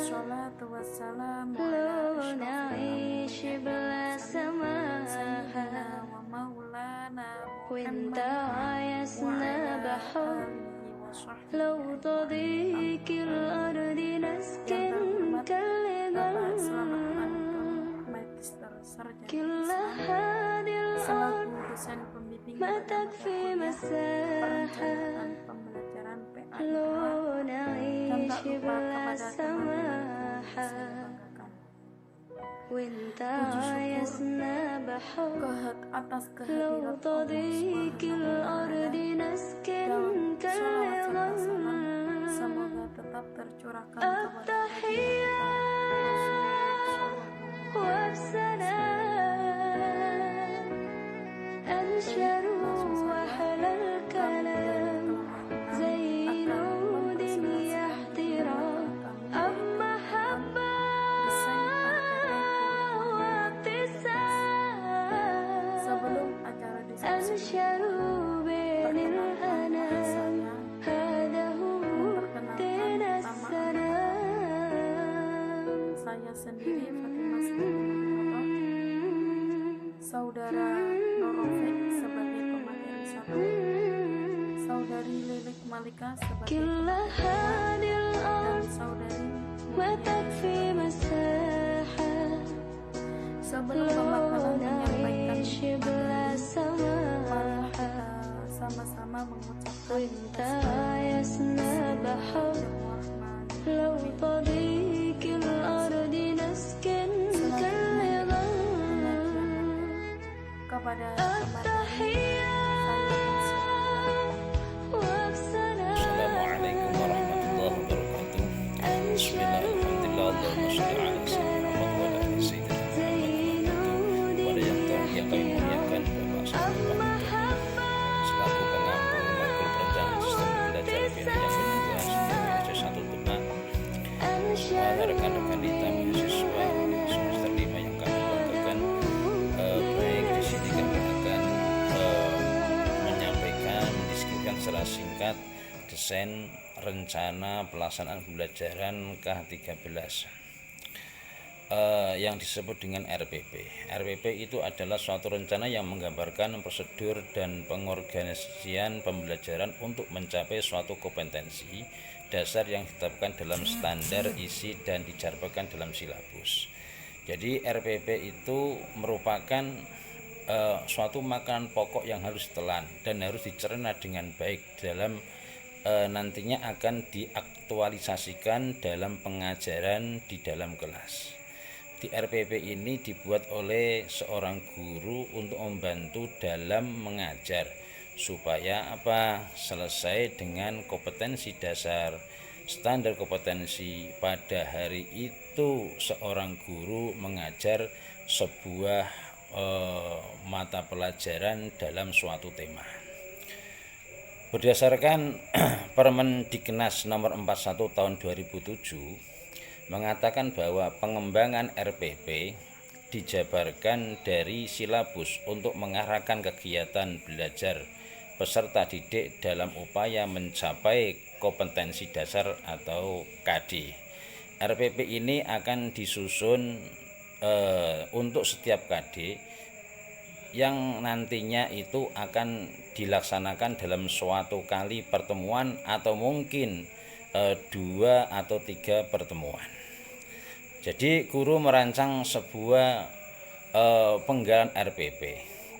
wassalatu wassalamu ala لو asyrafil نعيش anbiya'i wal بلا mursalin sayyidina سماحة wa maulana وانت Muhammadin wa عايزنا ala بحب alihi wa sahbihi لو ajma'in. تضيق الأرض Yang نسكن terhormat Bapak Selamat كالغل Antun, Magister Sarjana كل Islam, هذه الأرض selaku dosen pembimbing ما pada mata تكفي kuliah مساحة perencanaan pembelajaran PAIA, لو dan نعيش tak lupa بلا kepada teman-temanku yang سماحة saya banggakan. وانت Puji syukur عايزنا بحب atas لو kehadirat Allah تضيق Subhanahu wa الأرض Ta'ala, نسكن dan salawat serta salam كالغل semoga tetap tercurahkan kepada baginda التحية kita Rasulullah Sallallahu وابسنا أنشر Langsung saja أحلى kami dari الكلام kelompok 6 زين akan ودين يا mempresentasikan احترام kami أم yaitu tentang محبة desain RPP kurikulum 2015. وابتسام Sebelum acara diskusi أنشر بين perkenalkan nama الأنام saya, هذا هو memperkenalkan دين nama السلام saya sendiri Fatimah Siti, saudara Norofik sebagai pemateri 1, saudari Lilik Malika sebagai كل pemateri 2, هذه dan الأرض saudari ما Mulyani تكفي sebagai مساحة Sebelum لو pembakaran menyampaikan نعيش بلا materi, mari سماحة kita sama-sama mengucapkan وانت عايزنا بحب لو تضيق الأرض نسكن كالغل kepada pemateri. التحية وابسنا Assalamualaikum warahmatullahi wabarakatuh. أنشر Bismillahirrahmanirrahim. Allahumma sholli ala sayyidina Muhammad wa ala ali sayyidina Muhammad. Pada yang kami muliakan Bapak Sahabat محبة selaku pengampu makul perencanaan sistem pembelajaran pilihan yang kedua semester 1 Demak, para rekan-rekan kita mahasiswa semester 5 yang kami banggakan, baik di sini kami akan menyampaikan, mendiskusikan secara singkat desain rencana pelaksanaan pembelajaran K13 yang disebut dengan RPP. RPP itu adalah suatu rencana yang menggambarkan prosedur dan pengorganisasian pembelajaran untuk mencapai suatu kompetensi dasar yang ditetapkan dalam standar isi dan dijabarkan dalam silabus. Jadi RPP itu merupakan suatu makanan pokok yang harus ditelan dan harus dicerna dengan baik dalam nantinya akan diaktualisasikan dalam pengajaran di dalam kelas. Di RPP ini dibuat oleh seorang guru untuk membantu dalam mengajar supaya selesai dengan kompetensi dasar. Standar kompetensi pada hari itu seorang guru mengajar sebuah mata pelajaran dalam suatu tema. Berdasarkan Permendiknas nomor 41 tahun 2007 mengatakan bahwa pengembangan RPP dijabarkan dari silabus untuk mengarahkan kegiatan belajar peserta didik dalam upaya mencapai kompetensi dasar atau KD. RPP ini akan disusun untuk setiap KD yang nantinya itu akan dilaksanakan dalam suatu kali pertemuan atau mungkin 2 atau 3 pertemuan. Jadi guru merancang sebuah penggalan RPP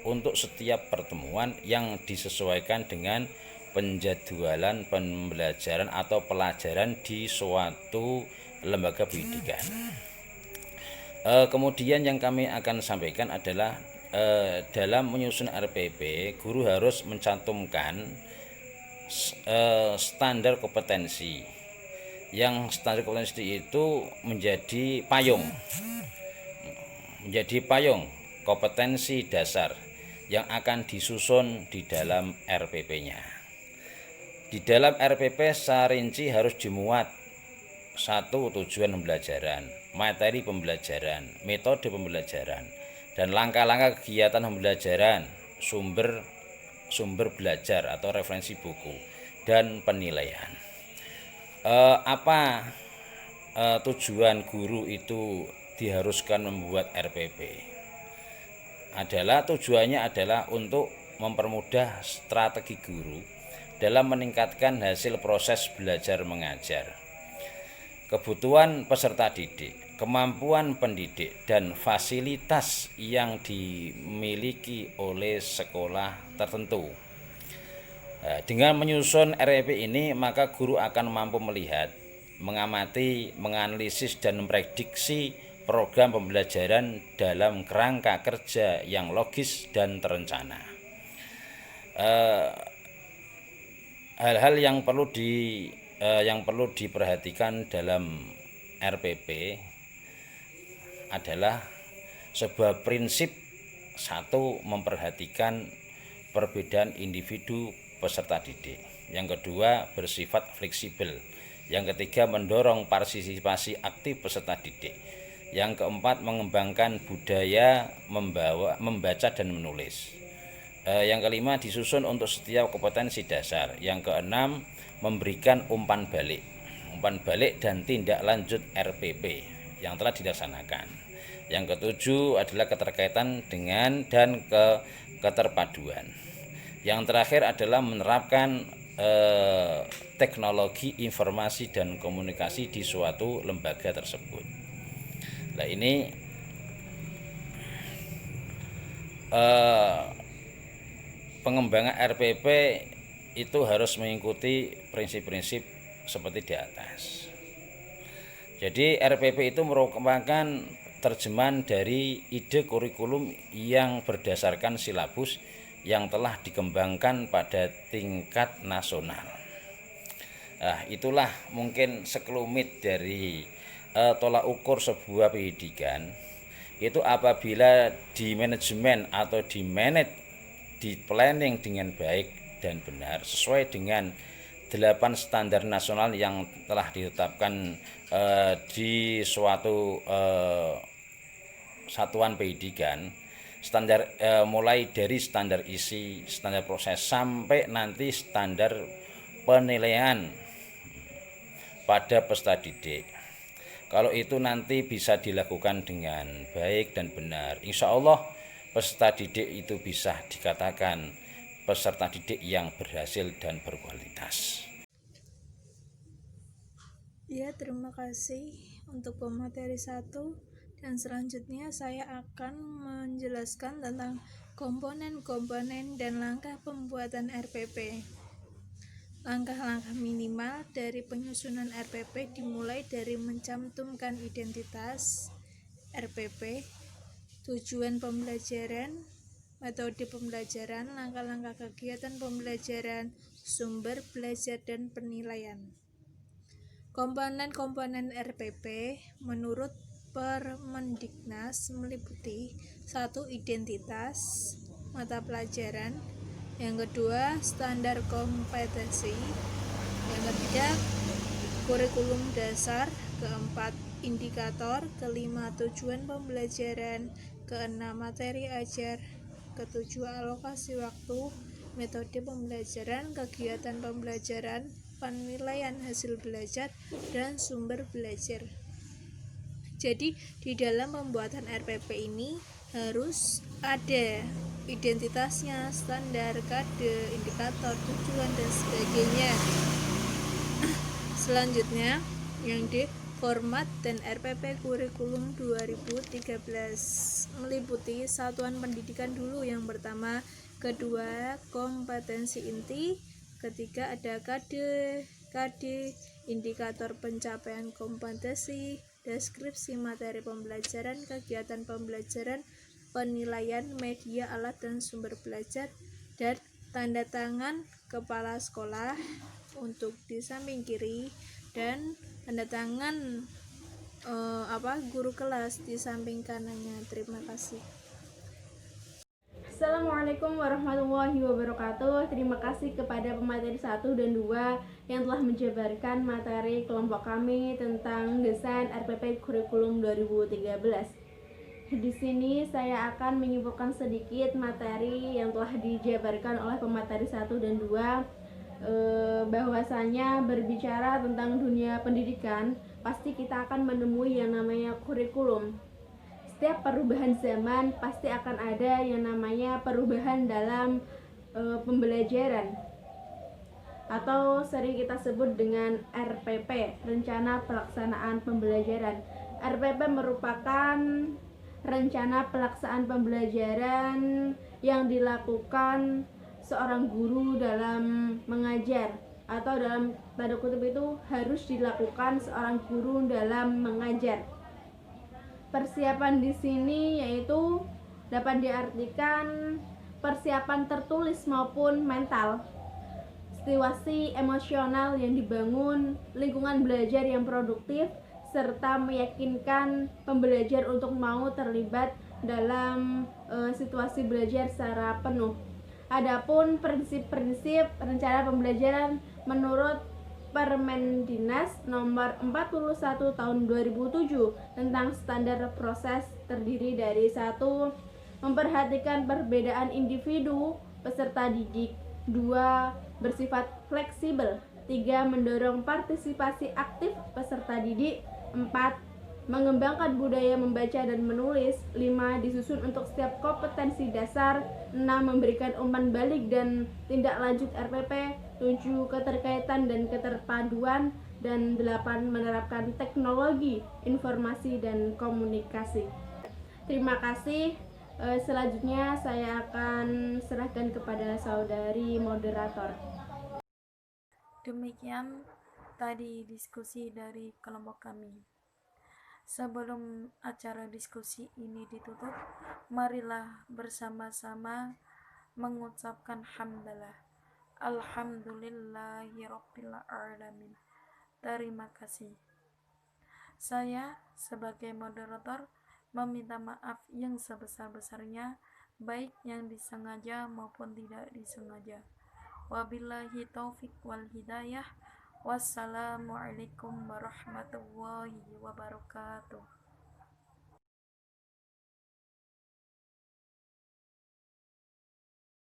untuk setiap pertemuan yang disesuaikan dengan penjadwalan pembelajaran atau pelajaran di suatu lembaga pendidikan. Kemudian yang kami akan sampaikan adalah dalam menyusun RPP, guru harus mencantumkan standar kompetensi. Yang standar kompetensi itu menjadi payung kompetensi dasar yang akan disusun di dalam RPP-nya. Di dalam RPP secara rinci harus dimuat 1. Tujuan pembelajaran, materi pembelajaran, metode pembelajaran, dan langkah-langkah kegiatan pembelajaran, sumber belajar atau referensi buku, dan penilaian. Apa tujuan guru itu diharuskan membuat RPP adalah tujuannya adalah untuk mempermudah strategi guru dalam meningkatkan hasil proses belajar mengajar, kebutuhan peserta didik, kemampuan pendidik, dan fasilitas yang dimiliki oleh sekolah tertentu. Dengan menyusun RPP ini, maka guru akan mampu melihat, mengamati, menganalisis, dan memprediksi program pembelajaran dalam kerangka kerja yang logis dan terencana. Hal-hal yang perlu diperhatikan dalam RPP adalah sebuah prinsip: satu, memperhatikan perbedaan individu peserta didik. Yang kedua, bersifat fleksibel. Yang ketiga, mendorong partisipasi aktif peserta didik. Yang keempat, mengembangkan budaya membaca dan menulis. Yang kelima, disusun untuk setiap kompetensi dasar. Yang keenam, memberikan umpan balik dan tindak lanjut RPP yang telah dilaksanakan. Yang ketujuh adalah keterkaitan dengan dan keterpaduan. Yang terakhir adalah menerapkan teknologi informasi dan komunikasi di suatu lembaga tersebut. Nah, ini pengembangan RPP itu harus mengikuti prinsip-prinsip seperti di atas. Jadi RPP itu merupakan terjemahan dari ide kurikulum yang berdasarkan silabus yang telah dikembangkan pada tingkat nasional. Nah, itulah mungkin sekelumit dari tolak ukur sebuah pendidikan. Itu apabila di manajemen atau di planning dengan baik dan benar sesuai dengan 8 standar nasional yang telah ditetapkan di suatu satuan pendidikan. Standar mulai dari standar isi, standar proses, sampai nanti standar penilaian pada peserta didik. Kalau itu nanti bisa dilakukan dengan baik dan benar, insya Allah peserta didik itu bisa dikatakan peserta didik yang berhasil dan berkualitas. Ya, terima kasih untuk pemateri 1. Dan selanjutnya saya akan menjelaskan tentang komponen-komponen dan langkah pembuatan RPP. Langkah-langkah minimal dari penyusunan RPP dimulai dari mencantumkan identitas RPP, tujuan pembelajaran, metode pembelajaran, langkah-langkah kegiatan pembelajaran, sumber belajar, dan penilaian. Komponen-komponen RPP menurut Permendiknas meliputi 1. Identitas mata pelajaran, yang kedua standar kompetensi, yang ketiga kurikulum dasar, keempat indikator, kelima tujuan pembelajaran, keenam materi ajar, ketujuh alokasi waktu, metode pembelajaran, kegiatan pembelajaran, penilaian hasil belajar, dan sumber belajar. Jadi di dalam pembuatan RPP ini harus ada identitasnya, standar, kode, indikator, tujuan, dan sebagainya. Selanjutnya yang D, format dan RPP kurikulum 2013 meliputi satuan pendidikan dulu yang pertama, kedua kompetensi inti, ketiga ada KD, indikator pencapaian kompetensi, deskripsi materi pembelajaran, kegiatan pembelajaran, penilaian, media, alat, dan sumber belajar, dan tanda tangan kepala sekolah untuk di samping kiri, dan tanda tangan guru kelas di samping kanannya. Terima kasih. Assalamualaikum warahmatullahi wabarakatuh. Terima kasih kepada pemateri 1 dan 2 yang telah menjabarkan materi kelompok kami tentang desain RPP kurikulum 2013. Di sini saya akan menyimpulkan sedikit materi yang telah dijabarkan oleh pemateri 1 dan 2 bahwasanya berbicara tentang dunia pendidikan, pasti kita akan menemui yang namanya kurikulum. Setiap perubahan zaman pasti akan ada yang namanya perubahan dalam pembelajaran, atau sering kita sebut dengan RPP, Rencana Pelaksanaan Pembelajaran. RPP merupakan rencana pelaksanaan pembelajaran yang dilakukan seorang guru dalam mengajar, atau dalam tanda kutip itu harus dilakukan seorang guru dalam mengajar. Persiapan di sini yaitu dapat diartikan persiapan tertulis maupun mental, situasi emosional yang dibangun, lingkungan belajar yang produktif, serta meyakinkan pembelajar untuk mau terlibat dalam situasi belajar secara penuh. Adapun prinsip-prinsip rencana pembelajaran menurut Permendinas nomor 41 tahun 2007 tentang standar proses terdiri dari 1. Memperhatikan perbedaan individu peserta didik. 2. Bersifat fleksibel. 3. Mendorong partisipasi aktif peserta didik. 4. Mengembangkan budaya membaca dan menulis. 5. Disusun untuk setiap kompetensi dasar. 6. Memberikan umpan balik dan tindak lanjut RPP. 7. Keterkaitan dan keterpaduan. Dan 8. Menerapkan teknologi, informasi, dan komunikasi. Terima kasih. Selanjutnya saya akan serahkan kepada saudari moderator. Demikian tadi diskusi dari kelompok kami. Sebelum acara diskusi ini ditutup, marilah bersama-sama mengucapkan hamdalah. Alhamdulillahirabbil alamin. Terima kasih. Saya sebagai moderator meminta maaf yang sebesar-besarnya, baik yang disengaja maupun tidak disengaja. Wabillahi taufik wal hidayah. Wassalamualaikum warahmatullahi wabarakatuh.